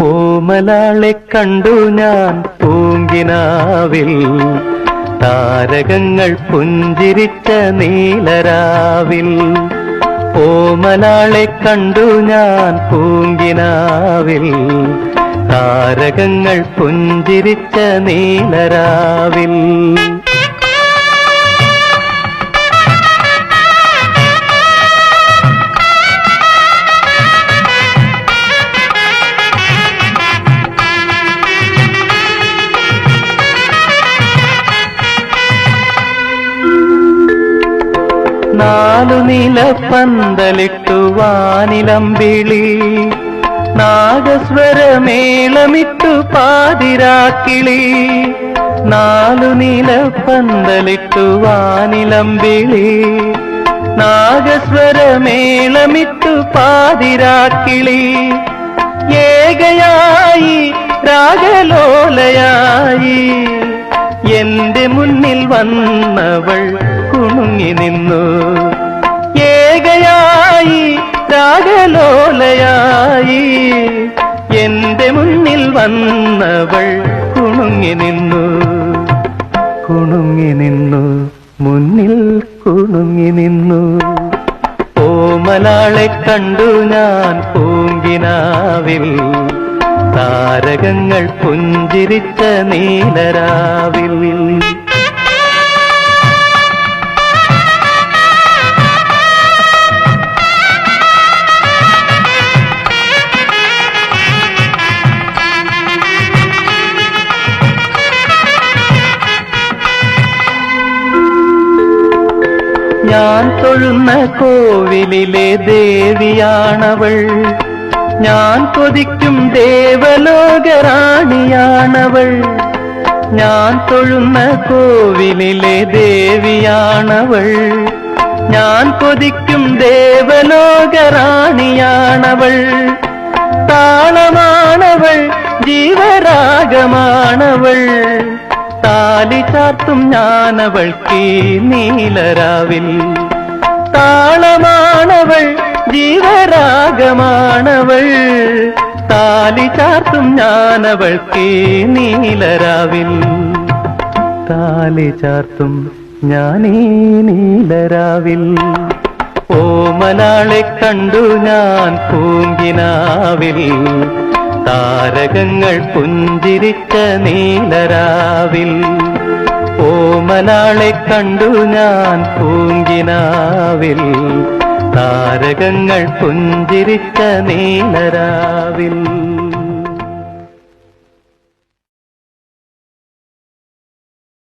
ഓമലാളെ കണ്ടു ഞാൻ പൂങ്കിനാവിൽ, താരകങ്ങൾ പുഞ്ചിരിച്ച നീലരാവിൽ. ഓമലാളെ കണ്ടു ഞാൻ പൂങ്കിനാവിൽ, താരകങ്ങൾ പുഞ്ചിരിച്ച നീലരാവിൽ. നാലു നിലപ്പന്തലിട്ടു വാനിലമ്പിളി, നാഗസ്വരമേളമിട്ടു പാതിരാക്കിളി. നാലു നിലപ്പന്തലിട്ടു വാനിലമ്പിളി, നാഗസ്വരമേളമിട്ടു പാതിരാക്കിളി. ഏകയായി രാഗലോലയായി എന്റെ മുന്നിൽ വന്നവൾ കുണുങ്ങി നിന്നു. ഏകയായി രാഗലോലയായി എന്റെ മുന്നിൽ വന്നവൾ കുണുങ്ങി നിന്നു. കുണുങ്ങി നിന്നു, മുന്നിൽ കുണുങ്ങി നിന്നു. ഓമലാളെ കണ്ടു ഞാൻ പൂങ്കിനാവിൽ, താരകങ്ങൾ പുഞ്ചിരിച്ച നീലരാവിൽ. ഞാൻ തൊഴുന്ന കോവിലിലെ ദേവിയാണവൾ, ഞാൻ കൊതിക്കും ദേവലോകറാണിയാണവൾ. ഞാൻ തൊഴുന്ന കോവിലിലെ ദേവിയാണവൾ, ഞാൻ കൊതിക്കും ദേവലോകറാണിയാണവൾ. താളമാണവൾ, ജീവരാഗമാണവൾ, താലി ചാർത്തും ഞാനവൾക്ക് നീലരാവിൽ. താളമാണവൾ, ജീവരാഗമാണവൾ, താലി ചാർത്തും ഞാനവൾക്ക് നീലരാവിൽ. താലി ചാർത്തും ഞാനീ നീലരാവിൽ. ഓമലാളെ കണ്ടു ഞാൻ പൂങ്കിനാവിൽ, താരകങ്ങൾ പുഞ്ചിരിച്ച നീലരാവിൽ. ഓമലാളെ കണ്ടു ഞാൻ പൂങ്കിനാവിൽ, താരകങ്ങൾ പുഞ്ചിരിച്ച നീലരാവിൽ.